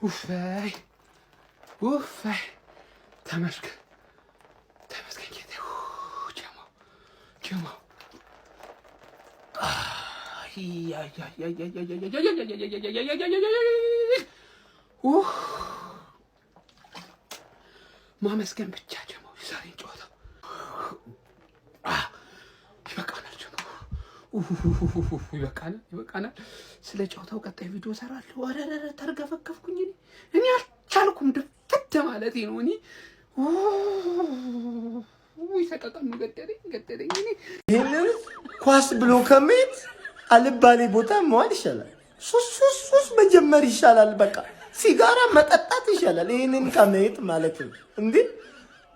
ውፋይ ውፋይ ተመስገን ተመስገን ጌታ ጀማ ማመስገን ብቻ ጀማ ዛሬን ጨዋታ ይበቃናል ጀማ ይበቃናል። ስለ ጨዋታው ቀጣይ ቪዲዮ ሰራለሁ። አረረ ተርገፈከፍኩኝ እኔ አልቻልኩም ድፍት ማለት ነው። እኔ ሰቀቀም ገደለኝ እኔ ይሄንን ኳስ ብሎ ከመሄድ አልባሌ ቦታ መዋል ይሻላል። ሱስ መጀመር ይሻላል። በቃ ሲጋራ መጠጣት ይሻላል ይሄንን ከመሄድ ማለት ነው። እንዴ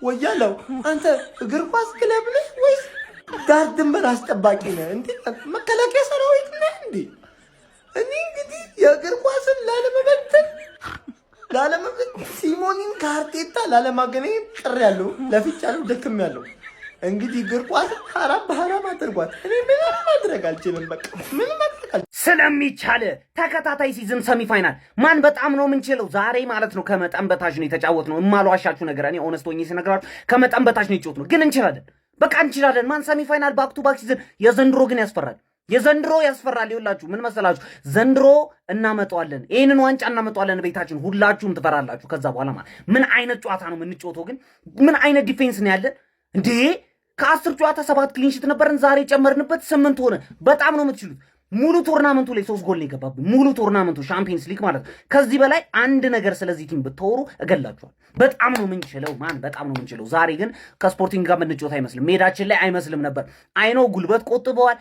ወያለው አንተ እግር ኳስ ክለብ ነህ ወይስ ዳር ድንበር አስጠባቂ ነህ? እንዴ መከላከያ ሰራዊት ነህ እንዴ? እኔ እንግዲህ የእግር ኳስን ላለመበተን ሲሞኒን ከአርቴታ ላለማገናኘት ጥሬያለሁ፣ ለፍቻለሁ፣ ደክሜያለሁ። እንግዲህ እግር ኳስ ሐራም አድርጓት። እኔ ምንም ማድረግ አልችልም። በቃ ምንም ማድረግ ስለሚቻል ተከታታይ ሲዝን ሰሚ ፋይናል ማን በጣም ነው የምንችለው ዛሬ ማለት ነው። ከመጠን በታች ነው የተጫወትነው። እማልዋሻችሁ ነገር እኔ ኦነስት ሆኜ ስነግራችሁ ከመጠን በታች ነው የተጫወትነው፣ ግን እንችላለን። በቃ እንችላለን። ማን ሰሚ ፋይናል ባክ ቱ ባክ ሲዝን። የዘንድሮ ግን ያስፈራል። ይኸውላችሁ ምን መሰላችሁ? ዘንድሮ እናመጣዋለን፣ ይሄንን ዋንጫ እናመጣዋለን ቤታችን። ሁላችሁም ትፈራላችሁ። ከዛ በኋላ ማለት ምን አይነት ጨዋታ ነው የምንጫወተው? ግን ምን አይነት ዲፌንስ ነው ያለን እንዴ? ከ10 ጨዋታ 7 ክሊንሺት ነበረን፣ ዛሬ ጨመርንበት 8 ሆነ። በጣም ነው የምትችሉት። ሙሉ ቶርናመንቱ ላይ 3 ጎል ነው የገባብን። ሙሉ ቶርናመንቱ ሻምፒየንስ ሊግ ማለት ነው። ከዚህ በላይ አንድ ነገር ስለዚህ ቲም ብትወሩ እገላችኋል። በጣም ነው የምንችለው በጣም ነው የምንችለው። ዛሬ ግን ከስፖርቲንግ ጋር የምንጫወት አይመስልም፣ ሜዳችን ላይ አይመስልም ነበር። አይኖ ጉልበት ቆጥበዋል።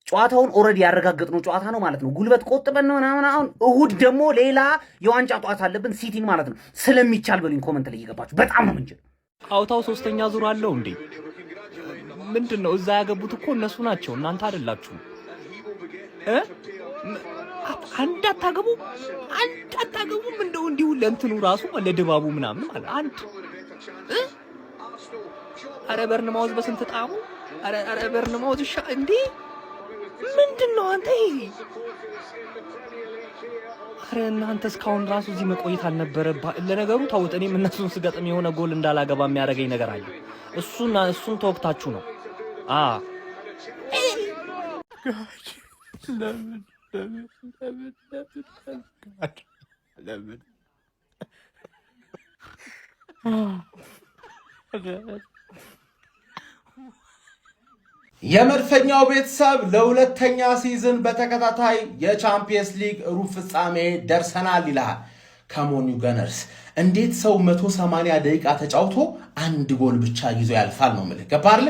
ጨዋታውን ኦልሬዲ ያረጋገጥነው ጨዋታ ነው ማለት ነው። ጉልበት ቆጥበን ነው ምናምን። አሁን እሁድ ደግሞ ሌላ የዋንጫ ጨዋታ አለብን ሲቲን ማለት ነው። ስለሚቻል በሉኝ ኮመንት ላይ እየገባችሁ በጣም ነው የምንችለው። ጨዋታው 3ኛ ዙር አለው እንዴ? ምንድነው? እዛ ያገቡት እኮ እነሱ ናቸው፣ እናንተ አይደላችሁም። አንድ አታገቡም። እንደው እንዲሁ ለእንትኑ ራሱ ለድባቡ ምናምን ማለት አንድ አረ በርንማውዝ በስንት ጣሙ። አረ በርንማውዝ እንዴ ምንድነው አንተ? አረ እናንተ እስካሁን ራሱ እዚህ መቆየት አልነበረባ። ለነገሩ ተውት። እኔም እነሱን ስገጥም የሆነ ጎል እንዳላገባ የሚያደርገኝ ነገር አለ። እሱን ተወቅታችሁ ነው። ለምን የመድፈኛው ቤተሰብ ለሁለተኛ ሲዝን በተከታታይ የቻምፒየንስ ሊግ ሩብ ፍጻሜ ደርሰናል ይላል ከሞኒው ገነርስ። እንዴት ሰው 180 ደቂቃ ተጫውቶ አንድ ጎል ብቻ ይዞ ያልፋል ነው ማለት ገባርለ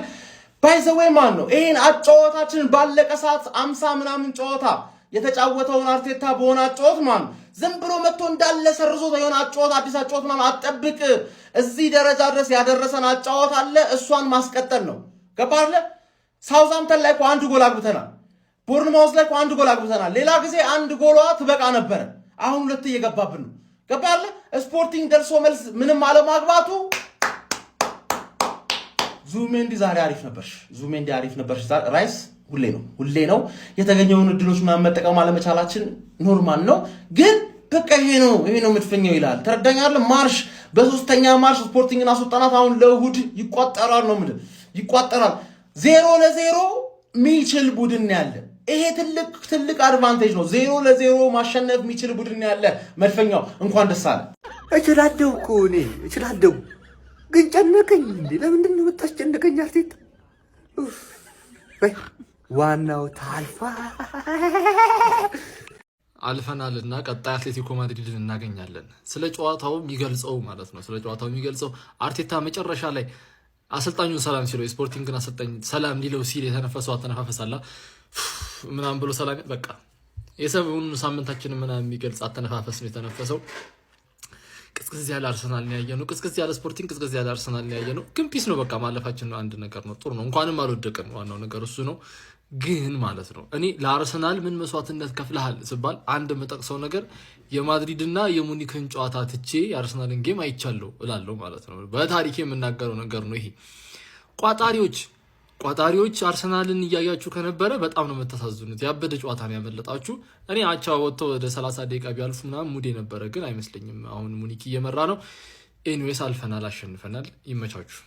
ባይዘዌይ ማን ነው ይሄን አጫወታችን ባለቀ ሰዓት 50 ምናምን ጨዋታ የተጫወተውን አርቴታ በሆነ አጫወት ማን ዝም ብሎ መጥቶ እንዳለ ሰርዞ የሆነ አጫወት አዲስ አጫወት ማን አጠብቅ። እዚህ ደረጃ ድረስ ያደረሰን አጫወት አለ፣ እሷን ማስቀጠል ነው ገባርለ። ሳውዛምተን ላይ አንድ ጎል አግብተናል። ቦርንማውዝ ላይ አንድ ጎል አግብተናል። ሌላ ጊዜ አንድ ጎሏ ትበቃ ነበር። አሁን ሁለት እየገባብን ነው ገባለ። ስፖርቲንግ ደርሶ መልስ ምንም አለማግባቱ ዙሜንዲ ዛሬ አሪፍ ነበርሽ። ራይስ ሁሌ ነው የተገኘውን እድሎች ምናምን መጠቀም አለመቻላችን ኖርማል ነው። ግን በቃ ይሄ ነው መድፈኛው ይላል። ተረዳኛለህ? ማርሽ በሶስተኛ ማርሽ ስፖርቲንግን አስወጣናት። አሁን ለእሑድ ይቋጠራል ነው የምልህ ይቋጠራል። 0-0 የሚችል ቡድን ያለ ይሄ ትልቅ አድቫንቴጅ ነው። 0-0 ማሸነፍ የሚችል ቡድን ያለ መድፈኛው እንኳን ደስ አለ። እችላለሁ እኮ እኔ እችላለሁ፣ ግን ጨነቀኝ። እንዴ ለምንድን ነው የምታስጨንቀኝ አርቴታ? ዋናው አልፈናልና ቀጣይ አትሌቲኮ ማድሪድን እናገኛለን። ስለ ጨዋታው የሚገልጸው ማለት ነው። ስለ ጨዋታው የሚገልጸው አርቴታ መጨረሻ ላይ አሰልጣኙን ሰላም ሲለው ስፖርቲንግን አሰልጣኝ ሰላም ሊለው ሲል የተነፈሰው አተነፋፈሳላ ምናምን ብሎ ሰላም በቃ የሰሙን ሳምንታችን ምናምን የሚገልጽ አተነፋፈስ ነው የተነፈሰው። ቅዝቅዝ ያለ አርሰናል ነው ያየነው። ቅዝቅዝ ያለ ስፖርቲንግ፣ ቅዝቅዝ ያለ አርሰናል ነው ያየነው። ግን ፒስ ነው በቃ ማለፋችን ነው አንድ ነገር ነው። ጥሩ ነው። እንኳንም አልወደቅን። ዋናው ነገር እሱ ነው። ግን ማለት ነው እኔ ለአርሰናል ምን መስዋዕትነት ከፍለሃል ስባል አንድ መጠቅሰው ነገር የማድሪድና የሙኒክን ጨዋታ ትቼ የአርሰናልን ጌም አይቻለሁ እላለሁ ማለት ነው። በታሪክ የምናገረው ነገር ነው። ይሄ ቋጣሪዎች ቋጣሪዎች አርሰናልን እያያችሁ ከነበረ በጣም ነው የምታሳዝኑት። ያበደ ጨዋታ ነው ያመለጣችሁ። እኔ አቻ ወጥቶ ወደ 30 ደቂቃ ቢያልፉ ምናምን ሙዴ ነበረ፣ ግን አይመስለኝም። አሁን ሙኒክ እየመራ ነው። ኤኒዌይስ አልፈናል፣ አሸንፈናል። ይመቻችሁ።